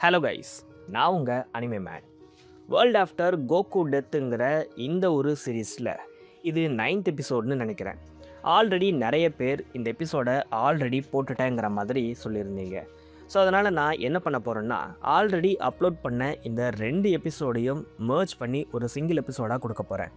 Hello guys, நான் உங்கள் anime man. World after Goku டெத்துங்கிற இந்த ஒரு சீரீஸில் இது 9th எபிசோட்னு நினைக்கிறேன். ஆல்ரெடி நிறைய பேர் இந்த எபிசோடை ஆல்ரெடி போட்டுட்டேங்கிற மாதிரி சொல்லியிருந்தீங்க. ஸோ அதனால் நான் என்ன பண்ண போகிறேன்னா, ஆல்ரெடி அப்லோட் பண்ண இந்த 2 எபிசோடையும் மர்ஜ் பண்ணி ஒரு சிங்கிள் எபிசோடாக கொடுக்க போகிறேன்.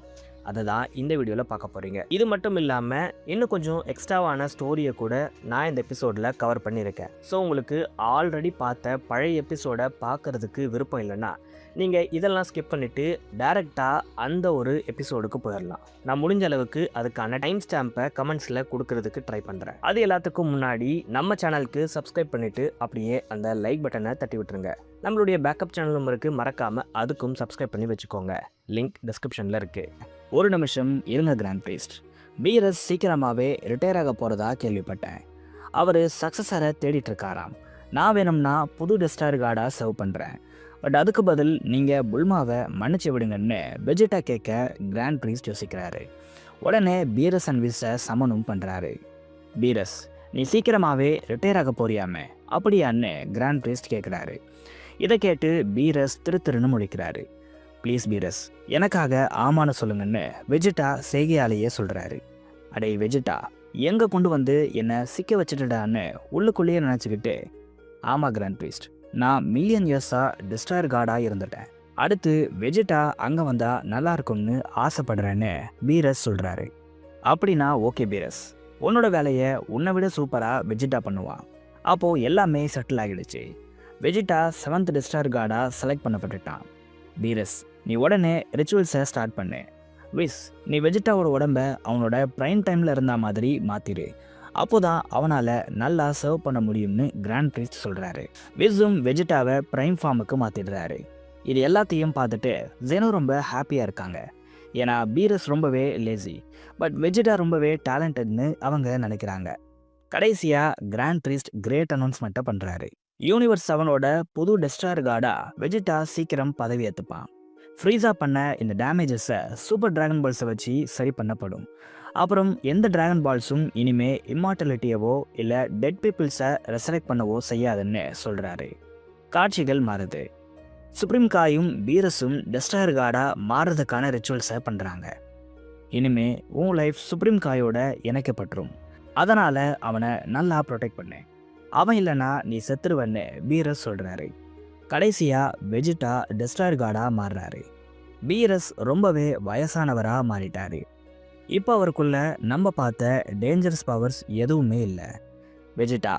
அதை தான் இந்த வீடியோவில் பார்க்க போகிறீங்க. இது மட்டும் இல்லாமல் இன்னும் கொஞ்சம் எக்ஸ்ட்ராவான ஸ்டோரியை கூட நான் இந்த எபிசோடில் கவர் பண்ணியிருக்கேன். ஸோ உங்களுக்கு ஆல்ரெடி பார்த்த பழைய எபிசோடை பார்க்குறதுக்கு விருப்பம் இல்லைன்னா நீங்கள் இதெல்லாம் ஸ்கிப் பண்ணிவிட்டு டேரெக்டாக அந்த ஒரு எபிசோடுக்கு போயிடலாம். நான் முடிஞ்ச அளவுக்கு அதுக்கான டைம் ஸ்டாம்பை கமெண்ட்ஸில் கொடுக்கறதுக்கு ட்ரை பண்ணுறேன். அது எல்லாத்துக்கும் முன்னாடி நம்ம சேனலுக்கு சப்ஸ்கிரைப் பண்ணிவிட்டு அப்படியே அந்த லைக் பட்டனை தட்டி விட்டுருங்க. நம்மளுடைய பேக்கப் சேனலும் இருக்குது, மறக்காமல் அதுக்கும் சப்ஸ்கிரைப் பண்ணி வச்சுக்கோங்க. லிங்க் டிஸ்கிரிப்ஷனில் இருக்குது. ஒரு நிமிஷம் இருங்க கிராண்ட் பிரீஸ்ட். பீரஸ் சீக்கிரமாகவே ரிட்டையர் ஆக போகிறதா கேள்விப்பட்டேன். அவர் சக்ஸஸரை தேடிட்டு இருக்காராம். நான் வேணும்னா புது டெஸ்டார் கார்டாக சர்வ் பண்ணுறேன், பட் அதுக்கு பதில் நீங்கள் புல்மாவை மன்னிச்சு விடுங்கன்னு வெஜிட்டா கேட்க கிராண்ட் பிரீஸ்ட் யோசிக்கிறாரு. உடனே பீரஸ் அண்ட் விஸை சமனும் பண்ணுறாரு. பீரஸ், நீ சீக்கிரமாகவே ரிட்டையர் ஆக போறியாமே, அப்படியான்னு கிராண்ட் பிரீஸ்ட் கேட்குறாரு. இதை கேட்டு பீரஸ் திருன்னு முழிக்கிறாரு. ப்ளீஸ் பீரஸ், எனக்காக ஆமான்னு சொல்லுங்கன்னு வெஜிட்டா செய்கையாலேயே சொல்கிறாரு. அடே வெஜிட்டா, எங்கே கொண்டு வந்து என்னை சிக்க வச்சுட்டுடான்னு உள்ளுக்குள்ளேயே நினச்சிக்கிட்டு, ஆமாம் கிராண்ட் பிரீஸ்ட், நான் மில்லியன் இயர்ஸாக டிஸ்ட்ராயர் கார்டாக இருந்துட்டேன். அடுத்து வெஜிட்டா அங்கே வந்தால் நல்லா இருக்கும்னு ஆசைப்படுறேன்னு பீரஸ் சொல்கிறாரு. அப்படின்னா ஓகே பீரஸ், உன்னோட வேலையை உன்னை விட சூப்பராக வெஜிட்டா பண்ணுவான். அப்போது எல்லாமே செட்டில் ஆகிடுச்சு. வெஜிட்டா 7th டிஸ்ட்ராயர் கார்டாக செலக்ட் பண்ணப்பட்டுட்டான். பீரஸ், நீ உடனே ரிச்சுவல்ஸை ஸ்டார்ட் பண்ணு. விஸ், நீ வெஜிட்டாவோட உடம்ப அவனோட ப்ரைம் டைமில் இருந்த மாதிரி மாற்றிடு. அப்போ தான் அவனால் நல்லா சர்வ் பண்ண முடியும்னு கிராண்ட் பிரீஸ்ட் சொல்கிறாரு. விஸும் வெஜிட்டாவை ப்ரைம் ஃபார்முக்கு மாற்றிடுறாரு. இது எல்லாத்தையும் பார்த்துட்டு ஜெனோ ரொம்ப ஹாப்பியாக இருக்காங்க. ஏன்னா பீரஸ் ரொம்பவே லேசி, பட் வெஜிட்டா ரொம்பவே டேலண்டட்னு அவங்க நினைக்கிறாங்க. கடைசியாக கிராண்ட் பிரீஸ்ட் கிரேட் அனௌன்ஸ்மெண்ட்டை பண்ணுறாரு. யூனிவர்ஸ் 7ஓட புது டெஸ்ட்ராயர் கார்டாக வெஜிட்டா சீக்கிரம் பதவி ஏற்றுப்பான். ஃப்ரீஸா பண்ண இந்த டேமேஜஸை சூப்பர் டிராகன் பால்ஸை வச்சு சரி பண்ணப்படும். அப்புறம் எந்த டிராகன் பால்ஸும் இனிமே இம்மார்டலிட்டியவோ இல்லை டெட் பீப்புள்ஸை ரெசரெக்ட் பண்ணவோ செய்யாதுன்னு சொல்கிறாரு. காட்சிகள் மாறுது. சுப்ரீம் காயும் பீரஸும் டெஸ்ட்ராயர் கார்டாக மாறுறதுக்கான ரிச்சுவல்ஸை பண்ணுறாங்க. இனிமே உன் லைஃப் சுப்ரீம் காயோட இணைக்கப்பட்டுரும். அதனால் அவனை நல்லா ப்ரொடெக்ட் பண்ணு, அவன் இல்லைனா நீ செத்துருவன்னு பீரஸ் சொல்கிறாரு. கடைசியாக வெஜிட்டா டெஸ்ட்ராயர் கார்டாக மாறுறாரு. பீரஸ் ரொம்பவே வயசானவராக மாறிட்டார். இப்போ அவருக்குள்ள நம்ம பார்த்த டேஞ்சரஸ் பவர்ஸ் எதுவுமே இல்லை. வெஜிட்டா,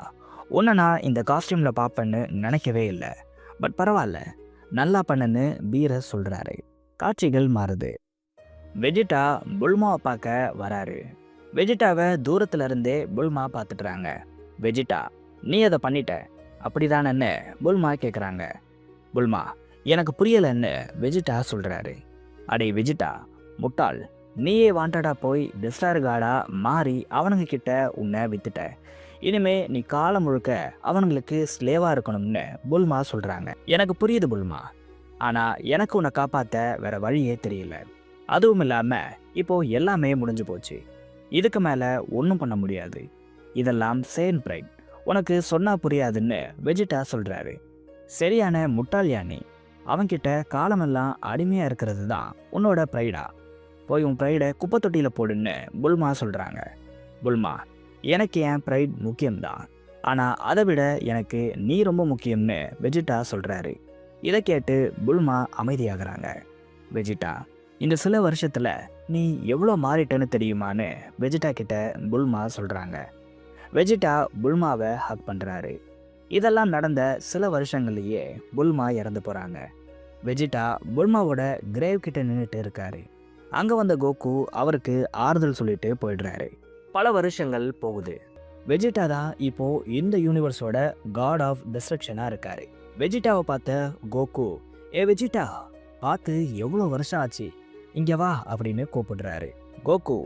உன்னை நான் இந்த காஸ்டியூமில் பார்ப்பேன்னு நினைக்கவே இல்லை, பட் பரவாயில்ல, நல்லா பண்ணுன்னு பீரஸ் சொல்கிறாரு. காட்சிகள் மாறுது. வெஜிட்டா புல்மாவை பார்க்க வராரு. வெஜிட்டாவை தூரத்துல இருந்தே புல்மா பார்த்துட்டுறாங்க. வெஜிட்டா, நீ அதை பண்ணிட்ட அப்படிதானன்னு புல்மா கேட்குறாங்க. புல்மா, எனக்கு புரியலைன்னு வெஜிட்டா சொல்கிறாரு. அடே வெஜிட்டா முட்டாள், நீயே வாண்டடாக போய் டிஸ்ட்ராயர் கார்டாக மாறி அவனுங்க கிட்ட உன்னை வித்துட்ட. இனிமே நீ காலம் முழுக்க அவனுங்களுக்கு ஸ்லேவாக இருக்கணும்னு புல்மா சொல்கிறாங்க. எனக்கு புரியுது புல்மா, ஆனால் எனக்கு உன்னை காப்பாற்ற வேற வழியே தெரியல. அதுவும் இல்லாமல் இப்போது எல்லாமே முடிஞ்சு போச்சு. இதுக்கு மேலே ஒன்றும் பண்ண முடியாது. இதெல்லாம் சேன் பிரைட், உனக்கு சொன்னா புரியாதுன்னு வெஜிட்டா சொல்கிறாரு. சரியான முட்டாள் யானி, அவன்கிட்ட காலமெல்லாம் அடிமையாக இருக்கிறது தான் உன்னோட ப்ரைடா? போய் உன் ப்ரைடை குப்பை தொட்டியில் போடுன்னு புல்மா சொல்கிறாங்க. புல்மா, எனக்கு என் ப்ரைட் முக்கியம்தான், ஆனால் அதை விட எனக்கு நீ ரொம்ப முக்கியம்னு வெஜிட்டா சொல்கிறாரு. இதை கேட்டு புல்மா அமைதியாகிறாங்க. வெஜிட்டா, இந்த சில வருஷத்தில் நீ எவ்வளோ மாறிட்டேன்னு தெரியுமான்னு வெஜிட்டா கிட்ட புல்மா சொல்கிறாங்க. வெஜிட்டா புல்மாவை ஹக் பண்ணுறாரு. இதெல்லாம் நடந்த சில வருஷங்கள்லேயே புல்மா இறந்து போகிறாங்க. வெஜிட்டா புல்மாவோட கிரேவ் கிட்ட நின்றுட்டு இருக்காரு. அங்கே வந்த கோகு அவருக்கு ஆறுதல் சொல்லிட்டு போயிடுறாரு. பல வருஷங்கள் போகுது. வெஜிட்டா தான் இப்போது இந்த யூனிவர்ஸோட காட் ஆஃப் டிஸ்ட்ரக்ஷனாக இருக்காரு. வெஜிட்டாவை பார்த்த கோகு, ஏ வெஜிட்டா, பார்த்து எவ்வளோ வருஷம் ஆச்சு, இங்கே வா அப்படின்னு கூப்பிடுறாரு. கோகு,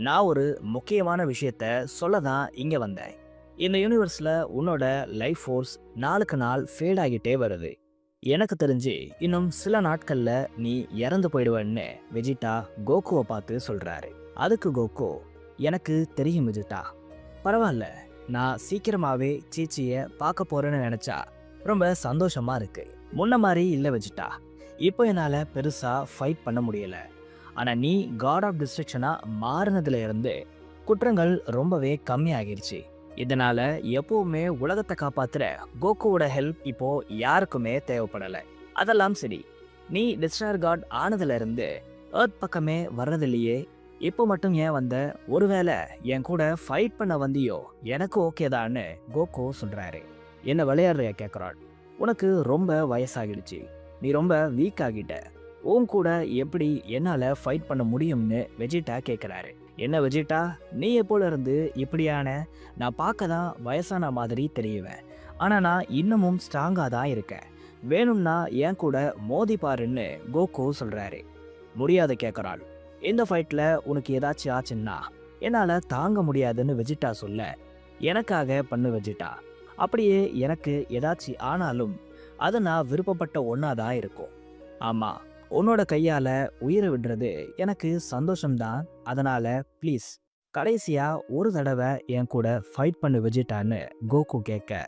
நான் ஒரு முக்கியமான விஷயத்த சொல்ல தான் இங்கே வந்தேன். இந்த யூனிவர்ஸில் உன்னோட லைஃப் ஃபோர்ஸ் நாளுக்கு நாள் ஃபேட் ஆகிட்டே வருது. எனக்கு தெரிஞ்சு இன்னும் சில நாட்களில் நீ இறந்து போயிடுவேன்னு வெஜிட்டா கோகுவை பார்த்து சொல்கிறாரு. அதுக்கு கோகு, எனக்கு தெரியும் வெஜிட்டா, பரவாயில்ல, நான் சீக்கிரமாகவே சீச்சியை பார்க்க போகிறேன்னு நினச்சா ரொம்ப சந்தோஷமா இருக்கு. முன்ன மாதிரி இல்லை வெஜிட்டா. இப்போ என்னால் பெருசாக ஃபைட் பண்ண முடியல. ஆனால் நீ காட் ஆஃப் டிஸ்ட்ரக்ஷனாக மாறினதுல இருந்து குற்றங்கள் ரொம்பவே கம்மியாகிருச்சு. இதனால எப்பவுமே உலகத்தை காப்பாத்துற கோகுவோட ஹெல்ப் இப்போ யாருக்குமே தேவைப்படலை. அதெல்லாம் சரி, நீ டிஸ்ட்ராயர் காட் ஆனதுல இருந்து எர்த் பக்கமே வர்றதில்லையே, இப்போ மட்டும் ஏன் வந்த? ஒருவேளை என் கூட ஃபைட் பண்ண வந்தியோ? எனக்கு ஓகே தான்னு கோகு சொல்றாரு. என்ன விளையாடுறியா கேட்குறாள். உனக்கு ரொம்ப வயசாகிடுச்சு, நீ ரொம்ப வீக் ஆகிட்ட, உன் கூட எப்படி என்னால் ஃபைட் பண்ண முடியும்னு வெஜிட்டா கேட்குறாரு. என்ன வெஜிட்டா, நீ எப்போல இருந்து இப்படியான? நான் பார்க்க தான் வயசான மாதிரி தெரியுவேன், ஆனால் நான் இன்னமும் ஸ்ட்ராங்காக தான் இருக்கேன். வேணும்னா என் கூட மோதி பாருன்னு கோகு சொல்கிறாரு. முடியாது கேட்குறாள். இந்த ஃபைட்டில் உனக்கு ஏதாச்சும் ஆச்சுன்னா என்னால் தாங்க முடியாதுன்னு வெஜிட்டா சொல்ல, எனக்காக பண்ணு வெஜிட்டா. அப்படியே எனக்கு ஏதாச்சும் ஆனாலும் அது நான் விருப்பப்பட்ட ஒன்றா தான் இருக்கும். ஆமாம், உன்னோட கையால் உயிரை விடுறது எனக்கு சந்தோஷம்தான். அதனால் ப்ளீஸ் கடைசியாக ஒரு தடவை என் கூட ஃபைட் பண்ணு வெஜிட்டான்னு கோகு கேட்க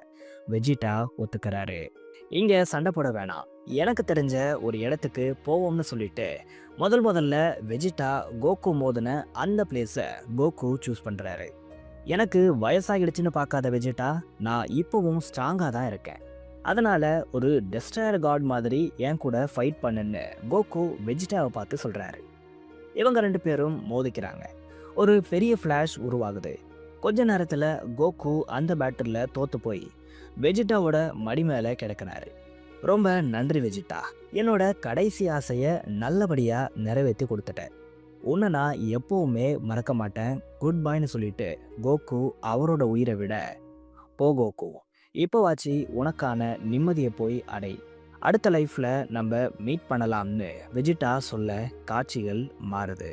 வெஜிட்டா ஒத்துக்கிறாரு. இங்கே சண்டை போட வேணாம், எனக்கு தெரிஞ்ச ஒரு இடத்துக்கு போவோம்னு சொல்லிட்டு முதல்ல வெஜிட்டா கோகு மோதின அந்த பிளேஸை கோகு சூஸ் பண்ணுறாரு. எனக்கு வயசாகிடுச்சுன்னு பார்க்காத வெஜிட்டா, நான் இப்போவும் ஸ்ட்ராங்காக தான் இருக்கேன். அதனால் ஒரு டெஸ்ட்ராயர் காட் மாதிரி என் கூட ஃபைட் பண்ணுன்னு கோகு வெஜிட்டாவை பார்த்து சொல்கிறாரு. இவங்க 2 பேரும் மோதிக்கிறாங்க. ஒரு பெரிய ஃப்ளாஷ் உருவாகுது. கொஞ்ச நேரத்தில் கோகு அந்த பேட்டரியில் தோற்று போய் வெஜிட்டாவோட மடி மேலே கிடக்கிறாரு. ரொம்ப நன்றி வெஜிட்டா, என்னோட கடைசி ஆசையை நல்லபடியாக நிறைவேற்றி கொடுத்துட்டேன். உன்னை நான் எப்போவுமே மறக்க மாட்டேன், குட் பைன்னு சொல்லிட்டு கோகு அவரோட உயிரை விட, போ கோகு, இப்போவாச்சு உனக்கான நிம்மதியை போய் அடை, அடுத்த லைஃப்பில் நம்ம மீட் பண்ணலாம்னு வெஜிட்டா சொல்ல காட்சிகள் மாறுது.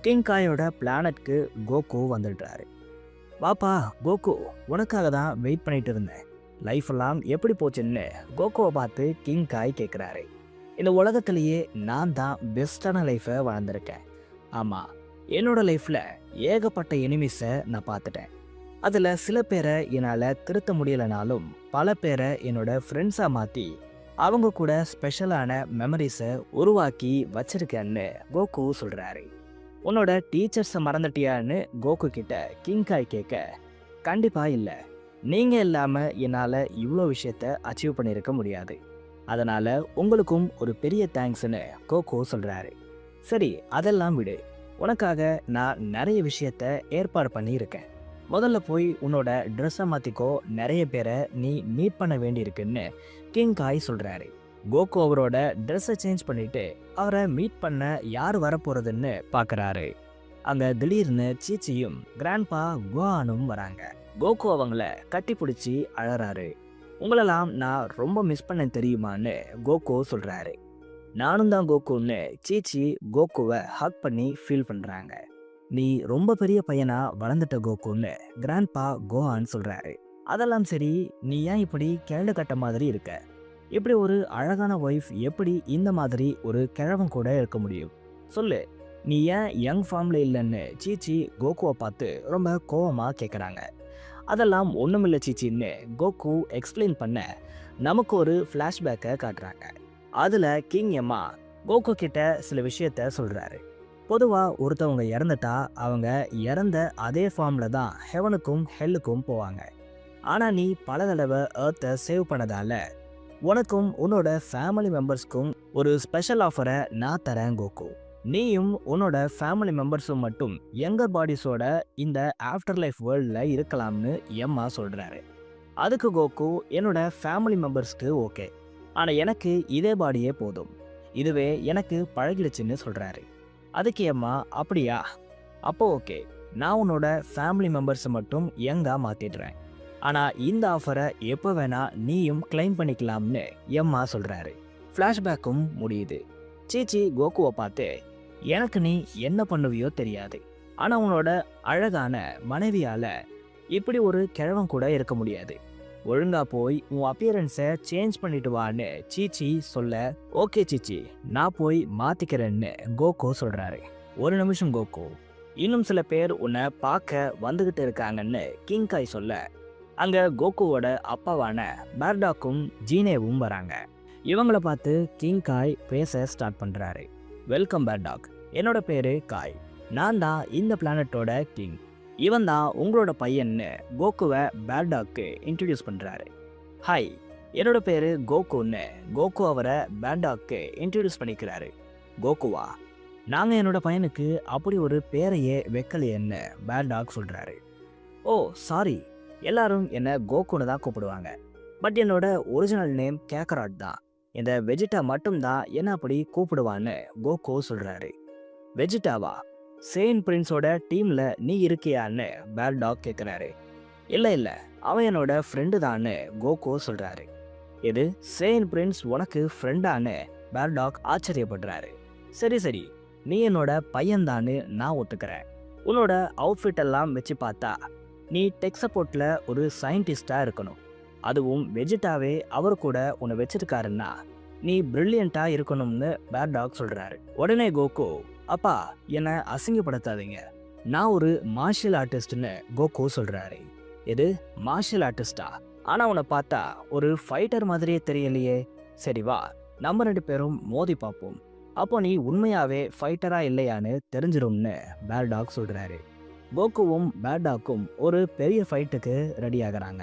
கிங் காயோட பிளானட்க்கு கோகு வந்துடுறாரு. வாப்பா கோகு, உனக்காக தான் வெயிட் பண்ணிட்டு இருந்தேன். லைஃப் எல்லாம் எப்படி போச்சுன்னு கோகுவை பார்த்து கிங் காய் கேட்குறாரு. இந்த உலகத்திலேயே நான் தான் பெஸ்ட்டான லைஃப்பை வாழ்ந்திருக்கேன். ஆமாம், என்னோட லைஃப்பில் ஏகப்பட்ட எனிமீஸை நான் பார்த்துட்டேன். அதில் சில பேரை என்னால் திருத்த முடியலைனாலும் பல பேரை என்னோட ஃப்ரெண்ட்ஸாக மாற்றி அவங்க கூட ஸ்பெஷலான மெமரிஸை உருவாக்கி வச்சிருக்கேன்னு கோகு சொல்கிறாரு. உன்னோட டீச்சர்ஸை மறந்துட்டியான்னு கோகு கிட்ட கிங் காய் கேட்க, கண்டிப்பாக இல்லை, நீங்கள் இல்லாமல் என்னால் இவ்வளோ விஷயத்த அச்சீவ் பண்ணியிருக்க முடியாது. அதனால் உங்களுக்கும் ஒரு பெரிய தேங்க்ஸ்ன்னு கோகு சொல்கிறாரு. சரி, அதெல்லாம் விடு, உனக்காக நான் நிறைய விஷயத்த ஏற்பாடு பண்ணியிருக்கேன். முதல்ல போய் உன்னோட ட்ரெஸ்ஸை மாற்றிக்கோ, நிறைய பேரை நீ மீட் பண்ண வேண்டியிருக்குன்னு கிங் காய் சொல்கிறாரு. கோகு அவரோட ட்ரெஸ்ஸை சேஞ்ச் பண்ணிவிட்டு அவரை மீட் பண்ண யார் வரப்போகிறதுன்னு பார்க்குறாரு. அங்கே திடீர்னு சீச்சியும் கிராண்ட்பா குவானும் வராங்க. கோகு அவங்கள கட்டி பிடிச்சி அழறாரு. உங்களெல்லாம் நான் ரொம்ப மிஸ் பண்ண தெரியுமான்னு கோகு சொல்கிறாரு. நானும் தான் கோகுன்னு சீச்சி கோகுவை ஹக் பண்ணி ஃபீல் பண்ணுறாங்க. நீ ரொம்ப பெரிய பையனா வளர்ந்துட்ட கோகுன்னு கிராண்ட்பா கோஹான் சொல்கிறாரு. அதெல்லாம் சரி, நீ ஏன் இப்படி கிழடு கட்ட மாதிரி இருக்க? இப்படி ஒரு அழகான ஒய்ஃப் எப்படி இந்த மாதிரி ஒரு கிழவன் கூட இருக்க முடியும்? சொல்லு, நீ ஏன் யங் ஃபார்மில் இல்லைன்னு சீச்சி கோகுவை பார்த்து ரொம்ப கோவமாக கேட்குறாங்க. அதெல்லாம் ஒன்றுமில்லை சீச்சின்னு கோகு எக்ஸ்பிளைன் பண்ண நமக்கு ஒரு ஃப்ளாஷ்பேக்கை காட்டுறாங்க. அதில் கிங் எம்மா கோகு கிட்ட சில விஷயத்த சொல்கிறாரு. பொதுவாக ஒருத்தவங்க இறந்துட்டா அவங்க இறந்த அதே ஃபார்மில் தான் ஹெவனுக்கும் ஹெல்லுக்கும் போவாங்க. ஆனால் நீ பல தடவை எர்த்தை சேவ் பண்ணதால உனக்கும் உன்னோட ஃபேமிலி மெம்பர்ஸ்க்கும் ஒரு ஸ்பெஷல் ஆஃபரை நான் தரேன் கோகு. நீயும் உன்னோட ஃபேமிலி மெம்பர்ஸும் மட்டும் யங்கர் பாடிஸோட இந்த ஆஃப்டர் லைஃப் வேர்ல்டில் இருக்கலாம்னு எம்மா சொல்கிறாரு. அதுக்கு கோகு, என்னோட ஃபேமிலி மெம்பர்ஸ்க்கு ஓகே, ஆனால் எனக்கு இதே பாடியே போதும், இதுவே எனக்கு பழகிடுச்சுன்னு சொல்கிறாரு. அதுக்கு எம்மா, அப்படியா, அப்போ ஓகே, நான் உன்னோட ஃபேமிலி மெம்பர்ஸை மட்டும் யங்காக மாற்றிடுறேன், ஆனால் இந்த ஆஃபரை எப்போ வேணா நீயும் கிளைம் பண்ணிக்கலாம்னு எம்மா சொல்கிறாரு. ஃப்ளாஷ்பேக்கும் முடியுது. சீச்சி கோகுவை பார்த்து, எனக்கு நீ என்ன பண்ணுவியோ தெரியாது, ஆனால் உன்னோட அழகான மனைவியால் இப்படி ஒரு கிழவன் கூட இருக்க முடியாது, ஒழுங்கா போய் உன் அப்பியரன்ஸை சேஞ்ச் பண்ணிட்டு வான்னு சீச்சி சொல்ல, ஓகே சீச்சி, நான் போய் மாற்றிக்கிறேன்னு கோகு சொல்கிறாரு. ஒரு நிமிஷம் கோகு, இன்னும் சில பேர் உன்னை பார்க்க வந்துக்கிட்டு இருக்காங்கன்னு கிங் காய் சொல்ல, அங்கே கோகுவோட அப்பாவான பேர்டாக்கும் ஜீனேவும் வராங்க. இவங்கள பார்த்து கிங் காய் பேச ஸ்டார்ட் பண்ணுறாரு. வெல்கம் பேர்டாக், என்னோட பேர் காய். நான் தான் இந்த பிளானட்டோட கிங். இவன் தான் உங்களோட பையன்னு கோகுவை பேர்டாக்கு இன்ட்ரடியூஸ் பண்ணுறாரு. ஹாய், என்னோட பேர் கோகுன்னு கோகு அவரை பேர்டாக்கு இன்ட்ரடியூஸ் பண்ணிக்கிறாரு. கோகுவா, நாங்கள் என்னோட பையனுக்கு அப்படி ஒரு பேரையே வைக்கலையேன்னு பேர்டாக் சொல்கிறாரு. ஓ சாரி, எல்லாரும் என்னை கோகுன்னு தான் கூப்பிடுவாங்க. பட் என்னோட ஒரிஜினல் நேம் கேக்கராட் தான். இந்த வெஜிட்டா மட்டும்தான் என்ன அப்படி கூப்பிடுவான்னு கோகு சொல்கிறாரு. வெஜிட்டாவா? சேன் பிரின்ஸோட டீமில் நீ இருக்கியான்னு பேர்டாக் கேட்குறாரு. இல்லை, அவன் என்னோட ஃப்ரெண்டு தான்னு கோகு சொல்கிறாரு. இது சேன் பிரின்ஸ் உனக்கு ஃப்ரெண்டான்னு பேர்டாக் ஆச்சரியப்படுறாரு. சரி, நீ என்னோட பையன்தான்னு நான் ஒத்துக்கிறேன். உன்னோட அவுட்ஃபிட் எல்லாம் வச்சு பார்த்தா நீ டெக் சப்போர்ட்டில் ஒரு சயின்டிஸ்டாக இருக்கணும். அதுவும் வெஜிட்டாவே அவர் கூட உன்னை வச்சிருக்காருன்னா நீ பிரில்லியண்ட்டாக இருக்கணும்னு பேர்டாக் சொல்கிறாரு. உடனே கோகு, அப்பா என்னை அசிங்கப்படுத்தாதீங்க, நான் ஒரு மார்ஷியல் ஆர்டிஸ்ட்னு கோகு சொல்கிறாரு. இது மார்ஷியல் ஆர்டிஸ்டா? ஆனால் உன்னை பார்த்தா ஒரு ஃபைட்டர் மாதிரியே தெரியலையே. சரி வா, நம்ம 2 பேரும் மோதி பார்ப்போம். அப்போ நீ உண்மையாகவே ஃபைட்டராக இல்லையான்னு தெரிஞ்சிடும்னு பேர்டாக் சொல்கிறாரு. கோகுவும் பேர்டாக்கும் ஒரு பெரிய ஃபைட்டுக்கு ரெடி ஆகிறாங்க.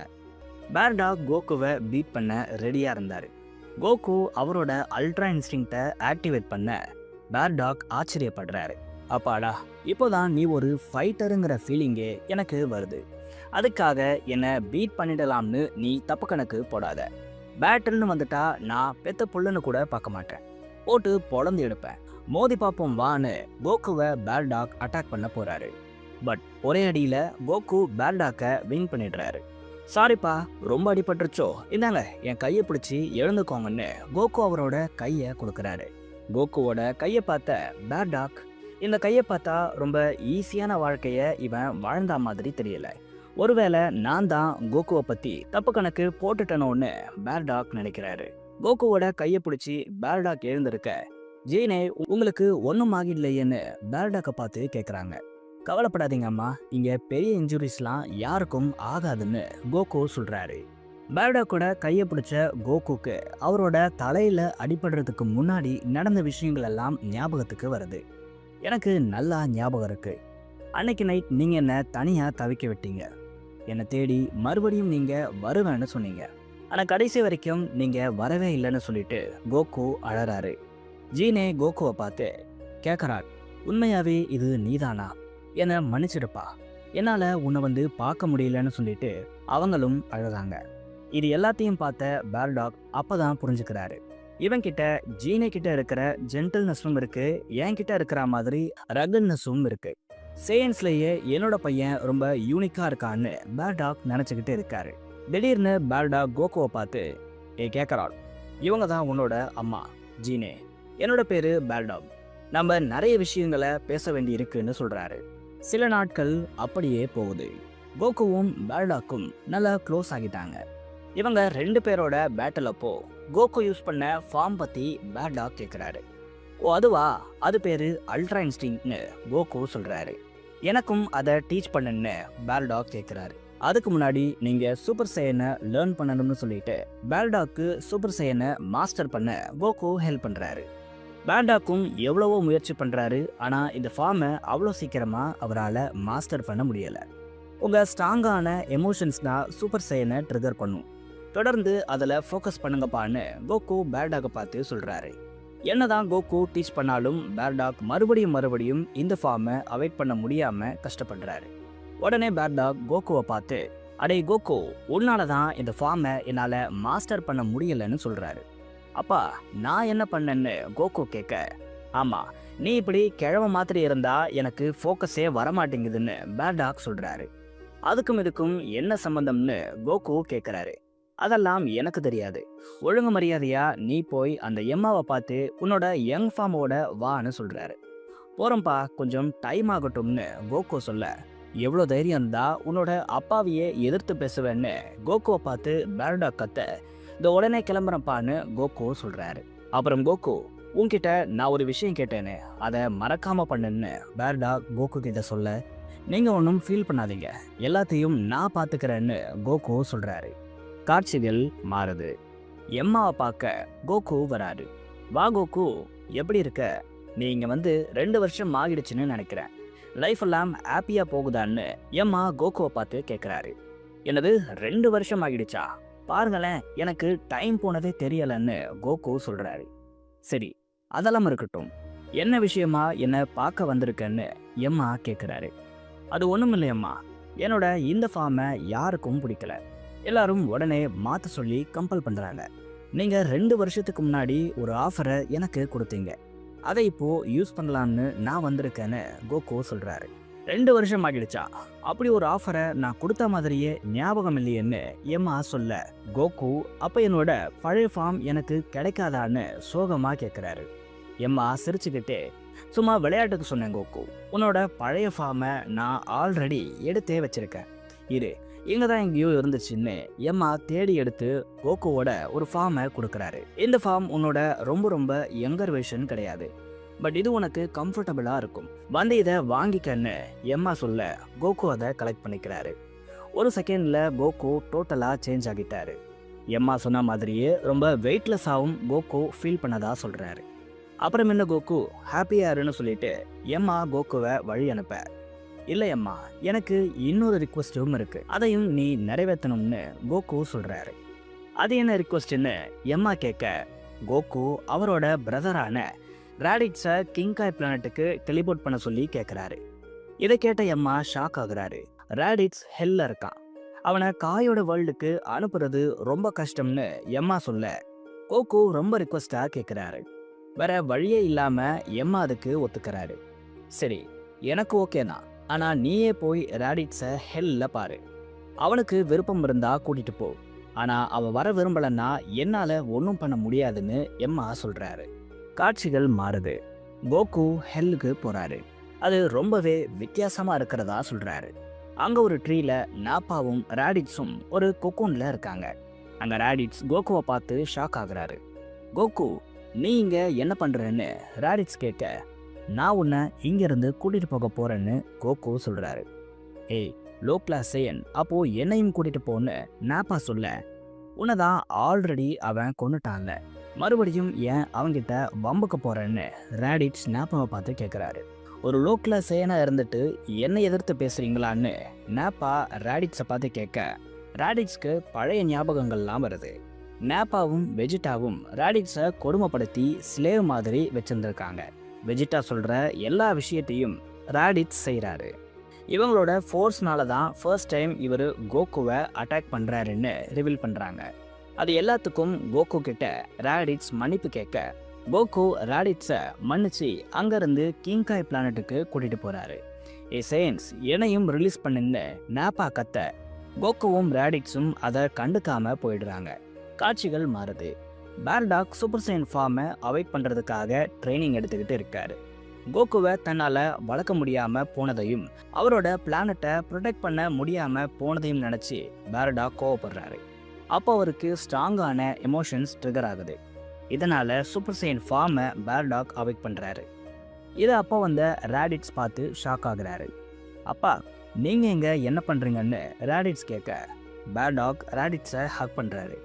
பேர்டாக் கோகுவை பீட் பண்ண ரெடியாக இருந்தார். கோகு அவரோட அல்ட்ரா இன்ஸ்டிங்க்டை ஆக்டிவேட் பண்ண பேர்டாக் ஆச்சரியப்படுறாரு. அப்பாடா, இப்போதான் நீ ஒரு ஃபைட்டருங்கிற ஃபீலிங்கே எனக்கு வருது. அதுக்காக என்னை பீட் பண்ணிடலாம்னு நீ தப்பு கணக்கு போடாத. பேட்டில்னு வந்துட்டா நான் பெத்த புள்ளுன்னு கூட பார்க்க மாட்டேன், போட்டு பொழந்து எடுப்பேன். மோதி பார்ப்போம் வான்னு கோகுவை பேர்டாக் அட்டாக் பண்ண போறாரு. பட் ஒரே அடியில் கோகு பேர்டாக்கை வின் பண்ணிடுறாரு. சாரிப்பா, ரொம்ப அடிபட்டுருச்சோ, இந்தாங்க என் கையை பிடிச்சி எழுந்துக்கோங்கன்னு கோகு அவரோட கையை கொடுக்குறாரு. கோகுவோட கையை பார்த்த பேர்டாக், இந்த கையை பார்த்தா ரொம்ப ஈஸியான வாழ்க்கையை இவன் வாழ்ந்தா மாதிரி தெரியல. ஒருவேளை நான் தான் கோகுவை பற்றி தப்பு கணக்கு போட்டுட்டனோன்னு பேர்டாக் நினைக்கிறாரு. கோகுவோட கையை பிடிச்சி பேர்டாக் எழுந்திருக்க ஜீனே உங்களுக்கு ஒன்றும் ஆகிடலையேன்னு பேர்டாக்கை பார்த்து கேட்குறாங்க. கவலைப்படாதீங்க அம்மா, இங்கே பெரிய இன்ஜுரிஸ்லாம் யாருக்கும் ஆகாதுன்னு கோகு சொல்கிறாரு. பேர்டாக்கோட கையை பிடிச்ச கோகுக்கு அவரோட தலையில் அடிபடுறதுக்கு முன்னாடி நடந்த விஷயங்கள் எல்லாம் ஞாபகத்துக்கு வருது. எனக்கு நல்லா ஞாபகம் இருக்கு. அன்னைக்கு நைட் நீங்கள் என்னை தனியாக தவிக்க விட்டீங்க. என்னை தேடி மறுபடியும் நீங்கள் வருவேன்னு சொன்னீங்க. ஆனால் கடைசி வரைக்கும் நீங்கள் வரவே இல்லைன்னு சொல்லிட்டு கோகு அழறாரு. ஜீனே கோகுவை பார்த்து கேட்குறார், உண்மையாகவே இது நீதானா? என்னை மன்னிச்சிடுப்பா, என்னால் உன்னை வந்து பார்க்க முடியலன்னு சொல்லிட்டு அவங்களும் அழுதாங்க. இது எல்லாத்தையும் பார்த்த பேர்டாக் அப்போ தான் புரிஞ்சுக்கிறாரு. இவன்கிட்ட ஜீனே கிட்ட இருக்கிற ஜென்டில்னஸும் இருக்கு, என்கிட்ட இருக்கிற மாதிரி ரகட்னஸும் இருக்கு. சேயன்ஸ்லேயே என்னோட பையன் ரொம்ப யூனிக்காக இருக்கான்னு பேர்டாக் நினச்சிக்கிட்டு இருக்காரு. திடீர்னு பேர்டாக் கோகுவை பார்த்து, கேட்குறாள், இவங்க தான் உன்னோட அம்மா ஜீனே, என்னோட பேர் பேர்டாக், நம்ம நிறைய விஷயங்களை பேச வேண்டி இருக்குன்னு சொல்கிறாரு. சில நாட்கள் அப்படியே போகுது. கோகுவும் பேர்டாக்கும் நல்லா க்ளோஸ் ஆகிட்டாங்க. இவங்க 2 பேரோட பேட்டில் அப்போ கோகு யூஸ் பண்ண ஃபார்ம் பற்றி பேர்டாக் கேட்குறாரு. ஓ அதுவா, அது பேர் அல்ட்ரா இன்ஸ்டிங்க்ட்னு கோகு சொல்கிறாரு. எனக்கும் அதை டீச் பண்ணுன்னு பேர்டாக் கேட்குறாரு. அதுக்கு முன்னாடி நீங்கள் சூப்பர் சையனை லேர்ன் பண்ணணும்னு சொல்லிட்டு பேர்டாக்கு சூப்பர் சையனை மாஸ்டர் பண்ண கோகு ஹெல்ப் பண்ணுறாரு. பேர்டாக்கும் எவ்வளவோ முயற்சி பண்ணுறாரு, ஆனால் இந்த ஃபார்மை அவ்வளோ சீக்கிரமாக அவரால் மாஸ்டர் பண்ண முடியலை. உங்கள் ஸ்ட்ராங்கான எமோஷன்ஸ் தான் சூப்பர் சையனை ட்ரிகர் பண்ணும், தொடர்ந்து அதில் ஃபோக்கஸ் பண்ணுங்கப்பான்னு கோகு பேர்டாக்கை பார்த்து சொல்கிறாரு. என்னதான் கோகு டீச் பண்ணாலும் பேர்டாக் மறுபடியும் இந்த ஃபார்மை அவாய்ட் பண்ண முடியாமல் கஷ்டப்படுறாரு. உடனே பேர்டாக் கோகுவை பார்த்து, அடே கோகு, உன்னால தான் இந்த ஃபார்மை என்னால் மாஸ்டர் பண்ண முடியலைன்னு சொல்கிறாரு. அப்பா நான் என்ன பண்ணேன்னு கோகு கேட்க, ஆமாம் நீ இப்படி கிழவ மாதிரி இருந்தா எனக்கு ஃபோக்கஸே வரமாட்டேங்குதுன்னு பேர்டாக் சொல்கிறாரு. அதுக்கும் இதுக்கும் என்ன சம்மந்தம்னு கோகு கேட்குறாரு. அதெல்லாம் எனக்கு தெரியாது, ஒழுங்கு மரியாதையா நீ போய் அந்த எம்மாவை பார்த்து உன்னோட யங் ஃபார்மோட வான்னு சொல்கிறாரு. போகிறோம்ப்பா, கொஞ்சம் டைம் ஆகட்டும்னு கோகு சொல்ல, எவ்வளோ தைரியம் இருந்தா உன்னோட அப்பாவையே எதிர்த்து பேசுவேன்னு கோகுவை பார்த்து பேர்டாக் கத்த, இந்த உடனே கிளம்புறப்பான்னு கோகு சொல்கிறாரு. அப்புறம் கோகு, உன்கிட்ட நான் ஒரு விஷயம் கேட்டேன்னு அதை மறக்காம பண்ணுன்னு பேர்டாக் கோகு கிட்ட சொல்ல, நீங்கள் ஒன்றும் ஃபீல் பண்ணாதீங்க, எல்லாத்தையும் நான் பார்த்துக்கிறேன்னு கோகு சொல்கிறாரு. காட்சிகள் மாறுது. எம்மாவை பார்க்க கோகு வராரு. வா கோகு, எப்படி இருக்க? நீங்கள் 2 வருஷம் ஆகிடுச்சுன்னு நினைக்கிறேன். லைஃப் எல்லாம் ஹாப்பியாக போகுதான்னு எம்மா கோகுவை பார்த்து கேட்குறாரு. என்னது 2 வருஷம் ஆகிடுச்சா? பாருங்களேன், எனக்கு டைம் போனதே தெரியலைன்னு கோகு சொல்கிறாரு. சரி, அதெல்லாம் இருக்கட்டும், என்ன விஷயமா என்னை பார்க்க வந்திருக்கேன்னு எம்மா கேட்குறாரு. அது ஒன்றும் இல்லையம்மா, என்னோட இந்த ஃபார்மை யாருக்கும் பிடிக்கல, எல்லாரும் உடனே மாற்ற சொல்லி கம்பல் பண்ணுறாங்க. நீங்கள் 2 வருஷத்துக்கு முன்னாடி ஒரு ஆஃபரை எனக்கு கொடுத்தீங்க, அதை இப்போது யூஸ் பண்ணலான்னு நான் வந்திருக்கேன்னு கோகு சொல்கிறாரு. 2 வருஷம் ஆகிடுச்சா? அப்படி ஒரு ஆஃபரை நான் கொடுத்த மாதிரியே ஞாபகம் இல்லையேன்னு எம்மா சொல்ல, கோகு அப்போ என்னோட பழைய ஃபார்ம் எனக்கு கிடைக்காதான்னு சோகமாக கேட்குறாரு. எம்மா சிரிச்சுக்கிட்டே, சும்மா விளையாட்டுக்கு சொன்னேன் கோகு, உன்னோட பழைய ஃபார்மை நான் ஆல்ரெடி எடுத்தே வச்சிருக்கேன், இரு, இங்கே தான் எங்கேயோ இருந்துச்சுன்னு எம்மா தேடி எடுத்து கோகுவோட ஒரு ஃபார்மை கொடுக்குறாரு. இந்த ஃபார்ம் உன்னோட ரொம்ப ரொம்ப யங்கர் வெர்ஷன் கிடையாது, பட் இது உனக்கு கம்ஃபர்டபுளாக இருக்கும், இதை வாங்கிக்கன்னு எம்மா சொல்ல கோகு அதை கலெக்ட் பண்ணிக்கிறாரு. ஒரு செகண்டில் கோகு டோட்டலாக சேஞ்ச் ஆகிட்டாரு. எம்மா சொன்ன மாதிரியே ரொம்ப வெயிட்லெஸ்ஸாகவும் கோகு ஃபீல் பண்ணதா சொல்கிறாரு. அப்புறம் என்ன கோகு, ஹாப்பியாருன்னு சொல்லிட்டு எம்மா கோகுவை வழி அனுப்ப, இல்லை அம்மா, எனக்கு இன்னொரு ரிக்வஸ்ட்டும் இருக்கு, அதையும் நீ நிறைவேற்றணும்னு கோகு சொல்கிறாரு. அது என்ன ரிக்வஸ்ட்னு எம்மா கேட்க, கோகு அவரோட பிரதரான ராடிட்ஸை கிங்காய் பிளானட்டுக்கு டெலிபோர்ட் பண்ண சொல்லி கேட்குறாரு. இதை கேட்ட எம்மா ஷாக் ஆகுறாரு. ராடிட்ஸ் ஹெல்ல இருக்கான், அவனை காயோட வேர்ல்டுக்கு அனுப்புறது ரொம்ப கஷ்டம்னு எம்மா சொல்ல, கோகு ரொம்ப ரிக்வஸ்டாக கேட்குறாரு. வேற வழியே இல்லாமல் எம்மா அதுக்கு ஒத்துக்கிறாரு. சரி, எனக்கு ஓகே தான், ஆனால் நீயே போய் ராடிட்ஸை ஹெல்ல பாரு, அவனுக்கு விருப்பம் இருந்தா கூட்டிட்டு போ, ஆனால் அவன் வர விரும்பலைன்னா என்னால் ஒன்றும் பண்ண முடியாதுன்னு எம்மா சொல்கிறாரு. காட்சிகள் மாறுது. கோகு ஹெல்லுக்கு போகிறாரு. அது ரொம்பவே வித்தியாசமாக இருக்கிறதா சொல்கிறாரு. அங்கே ஒரு ட்ரீல நாப்பாவும் ராடிட்ஸும் ஒரு கொக்கூனில் இருக்காங்க. அங்கே ராடிட்ஸ் கோகுவை பார்த்து ஷாக் ஆகுறாரு. கோகு, நீ இங்கே என்ன பண்ணுறன்னு ராடிட்ஸ் கேட்க, நான் உன்னை இங்கேருந்து கூட்டிகிட்டு போக போகிறேன்னு கோகு சொல்கிறாரு. ஏய் லோ கிளாஸ் சேயன், அப்போது என்னையும் கூட்டிகிட்டு போன்னு நாப்பா சொல்ல, உன்னை தான் ஆல்ரெடி அவன் கொண்டுட்டான்ல, மறுபடியும் ஏன் அவங்கிட்ட வம்புக்க போகிறேன்னு ராடிட்ஸ் நாப்பாவை பார்த்து கேட்குறாரு. ஒரு லோ கிளாஸ் சேயனாக இருந்துட்டு என்னை எதிர்த்து பேசுகிறீங்களான்னு நாப்பா ராடிட்ஸை பார்த்து கேட்க, ராடிட்ஸ்க்கு பழைய ஞாபகங்கள்லாம் வருது. நாப்பாவும் வெஜிட்டாவும் ராடிட்ஸை கொடுமைப்படுத்தி ஸ்லேவ் மாதிரி வச்சுருந்துருக்காங்க. வெஜிட்டா சொல்கிற எல்லா விஷயத்தையும் ராடிட்ஸ் செய்கிறாரு. இவங்களோட ஃபோர்ஸ்னால தான் ஃபர்ஸ்ட் டைம் இவர் கோகுவை அட்டாக் பண்ணுறாருன்னு ரிவீல் பண்ணுறாங்க. அது எல்லாத்துக்கும் கோகு கிட்ட ராடிட்ஸ் மன்னிப்பு கேட்க, கோகு ராடிட்ஸை மன்னிச்சு அங்கேருந்து கிங்காய் பிளானட்டுக்கு கூட்டிகிட்டு போகிறாரு. சேயன்ஸ் என்னையும் ரிலீஸ் பண்ணுன்னு நாப்பா கத்த, கோகுவும் ராடிட்ஸும் அதை கண்டுக்காம போயிடுறாங்க. காட்சிகள் மாறுது. பேர்டாக் சூப்பர் சைன் ஃபார்மை அவாய்ட் பண்ணுறதுக்காக ட்ரைனிங் எடுத்துக்கிட்டு இருக்காரு. கோகுவை தன்னால் வளர்க்க முடியாமல் போனதையும் அவரோட பிளானட்டை ப்ரொடெக்ட் பண்ண முடியாமல் போனதையும் நினச்சி பேர்டாக் கோவப்படுறாரு. அப்போ அவருக்கு ஸ்ட்ராங்கான எமோஷன்ஸ் ட்ரிகர் ஆகுது. இதனால் சூப்பர் சைன் ஃபார்மை பேர்டாக் அவாய்ட் பண்ணுறாரு. இதை அப்போ வந்த ராடிட்ஸ் பார்த்து ஷாக் ஆகுறாரு. அப்பா, நீங்கள் இங்கே என்ன பண்ணுறீங்கன்னு ராடிட்ஸ் கேட்க, பேர்டாக் ராடிட்ஸை ஹக் பண்ணுறாரு.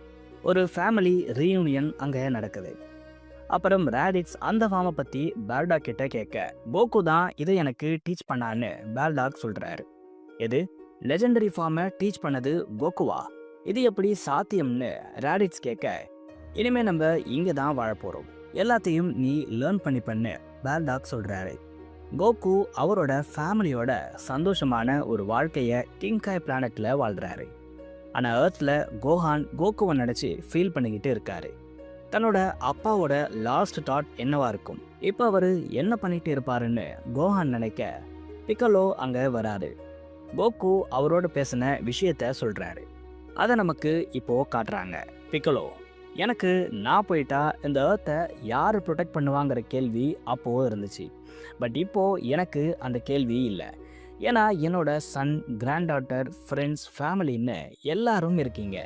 ஒரு ஃபேமிலி ரீயூனியன் அங்கே நடக்குது. அப்புறம் ராடிட்ஸ் அந்த ஃபார்மை பற்றி பேர்டாக் கிட்ட கேட்க, கோகு தான் இதை எனக்கு டீச் பண்ணான்னு பேர்டாக் சொல்கிறாரு. எது, லெஜெண்டரி ஃபார்மை டீச் பண்ணது கோகுவா? இது எப்படி சாத்தியம்னு ராடிட்ஸ் கேட்க, இனிமேல் நம்ம இங்கே தான் வாழ போகிறோம், எல்லாத்தையும் நீ லேர்ன் பண்ணிப்பண்ணு பேர்டாக் சொல்கிறாரு. கோகு அவரோட ஃபேமிலியோட சந்தோஷமான ஒரு வாழ்க்கையை கிங்காய் பிளானட்டில் வாழ்கிறாரு. ஆனால் ஏர்த்தில் கோஹான் கோகுவை நினச்சி ஃபீல் பண்ணிக்கிட்டு இருக்காரு. தன்னோட அப்பாவோட லாஸ்ட் தாட் என்னவா இருக்கும், இப்போ அவர் என்ன பண்ணிட்டு இருப்பாருன்னு கோஹான் நினைக்க, பிக்கலோ அங்கே வராரு. கோகு அவரோட பேசின விஷயத்த சொல்கிறாரு. அதை நமக்கு இப்போது காட்டுறாங்க. பிக்கலோ, எனக்கு நான் போயிட்டா இந்த ஏர்த்தை யார் ப்ரொடெக்ட் பண்ணுவாங்கிற கேள்வி அப்போது இருந்துச்சு. பட் இப்போது எனக்கு அந்த கேள்வி இல்லை. ஏன்னா என்னோட சன், கிராண்ட் டாட்டர், ஃப்ரெண்ட்ஸ், ஃபேமிலின்னு எல்லாரும் இருக்கீங்க.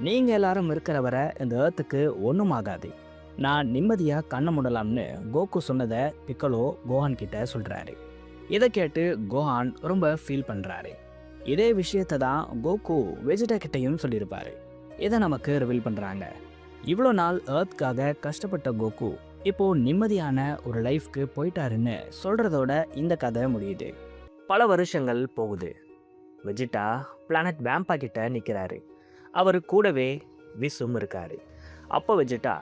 நீங்கள் எல்லாரும் இருக்கிற வரை இந்த ஏர்த்துக்கு ஒன்றும் ஆகாது. நான் நிம்மதியாக கண்ண முடலாம்னு கோகு சொன்னதை பிக்கலோ கோஹான் கிட்ட சொல்கிறாரு. இதை கேட்டு கோஹான் ரொம்ப ஃபீல் பண்ணுறாரு. இதே விஷயத்தை தான் கோகு வெஜிடா கிட்டையும் சொல்லியிருப்பாரு. இதை நமக்கு ரிவீல் பண்ணுறாங்க. இவ்வளோ நாள் ஏர்த்காக கஷ்டப்பட்ட கோகு இப்போ நிம்மதியான ஒரு லைஃப்க்கு போயிட்டாருன்னு சொல்கிறதோட இந்த கதை முடியுது. பல வருஷங்கள் போகுது. வெஜிடா பிளானட் வேம்பா கிட்ட நிற்கிறாரு. அவர் கூடவே விசும் இருக்காரு. அப்போ வெஜிடா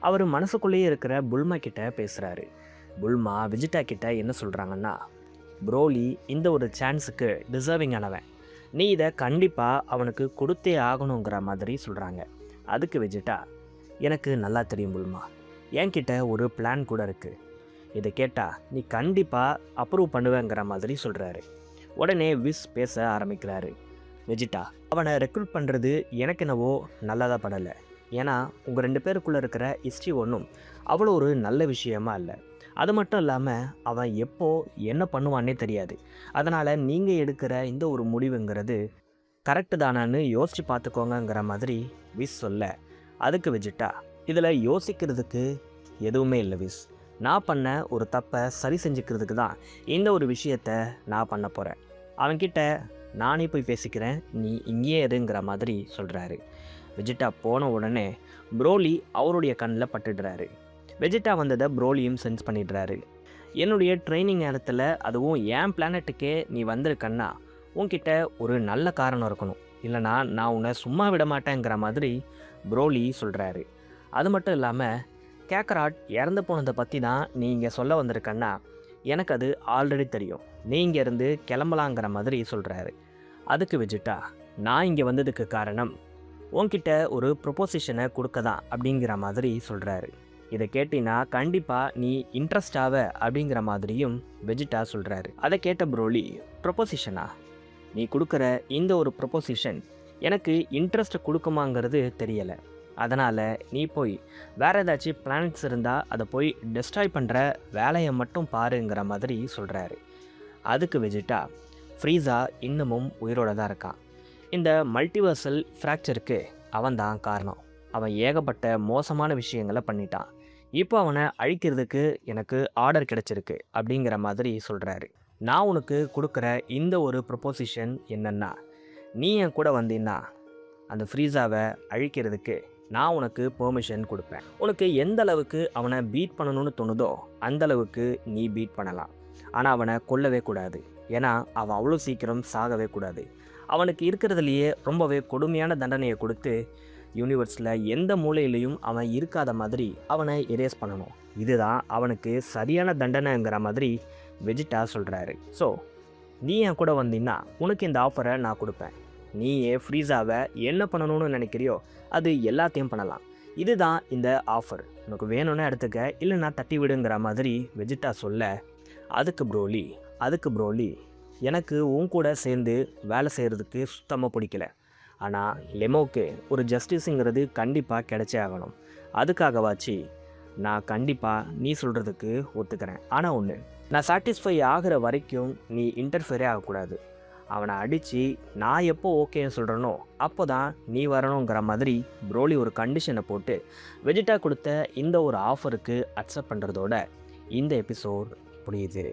அவர் மனசுக்குள்ளேயே இருக்கிற புல்மா கிட்ட பேசுகிறாரு. புல்மா வெஜிடா கிட்ட என்ன சொல்கிறாங்கன்னா, ப்ரோலி இந்த ஒரு சான்ஸுக்கு டிசர்விங் ஆனவன், நீ இதை கண்டிப்பாக அவனுக்கு கொடுத்தே ஆகணுங்கிற மாதிரி சொல்கிறாங்க. அதுக்கு வெஜிடா, எனக்கு நல்லா தெரியும் புல்மா, என்கிட்ட ஒரு பிளான் கூட இருக்குது, இதை கேட்டால் நீ கண்டிப்பாக அப்ரூவ் பண்ணுவேங்கிற மாதிரி சொல்கிறாரு. உடனே விஸ் பேச ஆரம்பிக்கிறாரு. வெஜிடா, அவனை ரெக்ரூட் பண்ணுறது எனக்கு என்னவோ நல்லதாக படலை. ஏன்னா உங்கள் 2 பேருக்குள்ளே இருக்கிற ஹிஸ்ட்ரி ஒன்றும் அவ்வளோ ஒரு நல்ல விஷயமா இல்லை. அது மட்டும் இல்லாமல் அவன் எப்போ என்ன பண்ணுவான்னே தெரியாது. அதனால் நீங்கள் எடுக்கிற இந்த ஒரு முடிவுங்கிறது கரெக்டு தானான்னு யோசித்து பார்த்துக்கோங்கிற மாதிரி விஸ் சொல்ல, அதுக்கு வெஜிட்டா, இதில் யோசிக்கிறதுக்கு எதுவுமே இல்லை விஸ், நான் பண்ண ஒரு தப்பை சரி செஞ்சுக்கிறதுக்கு தான் இந்த ஒரு விஷயத்தை நான் பண்ண போகிறேன். அவன்கிட்ட நானே போய் பேசிக்கிறேன், நீ இங்கேயே இருங்கிற மாதிரி சொல்கிறாரு. வெஜிட்டா போன உடனே ப்ரோலி அவருடைய கண்ணில் பட்டுடுறாரு. வெஜிட்டா வந்ததை ப்ரோலியும் சென்ஸ் பண்ணிடுறாரு. என்னுடைய ட்ரைனிங் நேரத்தில், அதுவும் என் பிளானட்டுக்கே நீ வந்திருக்கன்னா உன்கிட்ட ஒரு நல்ல காரணம் இருக்கணும், இல்லைனா நான் உன்னை சும்மா விட மாட்டேங்கிற மாதிரி ப்ரோலி சொல்கிறாரு. அது மட்டும் இல்லாமல் கேக்கராட் இறந்து போனதை பற்றி தான் நீ இங்கே சொல்ல வந்திருக்கன்னா எனக்கு அது ஆல்ரெடி தெரியும், நீ இங்கேருந்து கிளம்பலாங்கிற மாதிரி சொல்கிறாரு. அதுக்கு வெஜிட்டா, நான் இங்கே வந்ததுக்கு காரணம் உன்கிட்ட ஒரு ப்ரொப்போசிஷனை கொடுக்க தான் அப்படிங்கிற மாதிரி சொல்கிறாரு. இதை கேட்டினா கண்டிப்பாக நீ இன்ட்ரெஸ்ட் ஆவ அப்படிங்கிற மாதிரியும் வெஜிட்டா சொல்கிறாரு. அதை கேட்ட ப்ரோலி, ப்ரொப்போசிஷனா, நீ கொடுக்குற இந்த ஒரு ப்ரொப்போசிஷன் எனக்கு இன்ட்ரெஸ்ட் கொடுக்குமாங்கிறது தெரியலை, அதனால் நீ போய் வேறு ஏதாச்சும் பிளானட்ஸ் இருந்தால் அதை போய் டெஸ்ட்ராய் பண்ணுற வேலையை மட்டும் பாருங்கிற மாதிரி சொல்கிறாரு. அதுக்கு வெஜிட்டா, ஃப்ரீஸா இன்னமும் உயிரோடு தான் இருக்கான், இந்த மல்டிவர்சல் ஃப்ராக்சருக்கு அவன் தான் காரணம், அவன் ஏகப்பட்ட மோசமான விஷயங்களை பண்ணிட்டான், இப்போ அவனை அழிக்கிறதுக்கு எனக்கு ஆர்டர் கிடச்சிருக்கு அப்படிங்கிற மாதிரி சொல்கிறாரு. நான் உனக்கு கொடுக்குற இந்த ஒரு ப்ரொப்போசிஷன் என்னென்னா, நீ என் கூட வந்தீன்னா அந்த ஃப்ரீஸாவை அழிக்கிறதுக்கு நான் உனக்கு பெர்மிஷன் கொடுப்பேன். உனக்கு எந்த அளவுக்கு அவனை பீட் பண்ணணும்னு தோணுதோ அந்த அளவுக்கு நீ பீட் பண்ணலாம். ஆனால் அவனை கொல்லவே கூடாது, ஏன்னா அவன் அவ்வளோ சீக்கிரம் சாகவே கூடாது. அவனுக்கு இருக்கிறதுலையே ரொம்பவே கொடுமையான தண்டனையை கொடுத்து யூனிவர்ஸில் எந்த மூலையிலையும் அவன் இருக்காத மாதிரி அவனை எரேஸ் பண்ணணும். இதுதான் அவனுக்கு சரியான தண்டனைங்கிற மாதிரி வெஜிட்டா சொல்கிறாரு. ஸோ நீ என் கூட வந்தீங்கன்னா உனக்கு இந்த ஆஃபரை நான் கொடுப்பேன், நீயே ஃப்ரீஸாவை என்ன பண்ணணும்னு நினைக்கிறியோ அது எல்லாத்தையும் பண்ணலாம், இதுதான் இந்த ஆஃபர், உனக்கு வேணும்னு எடுத்துக்க, இல்லைன்னா தட்டி விடுங்கிற மாதிரி வெஜிட்டா சொல்ல, அதுக்கு ப்ரோலி எனக்கு உன் கூட சேர்ந்து வேலை செய்கிறதுக்கு சுத்தமாக பிடிக்கல, ஆனால் லெமோவுக்கு ஒரு ஜஸ்டிஸுங்கிறது கண்டிப்பாக கிடைச்சே ஆகணும், அதுக்காகவாச்சு நான் கண்டிப்பாக நீ சொல்கிறதுக்கு ஒத்துக்கிறேன். ஆனால் ஒன்று, நான் சாட்டிஸ்ஃபை ஆகிற வரைக்கும் நீ இன்டர்ஃபியரே ஆகக்கூடாது, அவனை அடித்து நான் எப்போ ஓகேன்னு சொல்கிறேனோ அப்போ தான் நீ வரணுங்கிற மாதிரி ப்ரோலி ஒரு கண்டிஷனை போட்டு வெஜிட்டா கொடுத்த இந்த ஒரு ஆஃபருக்கு அக்செப்ட் பண்ணுறதோட இந்த எபிசோட் முடியுது.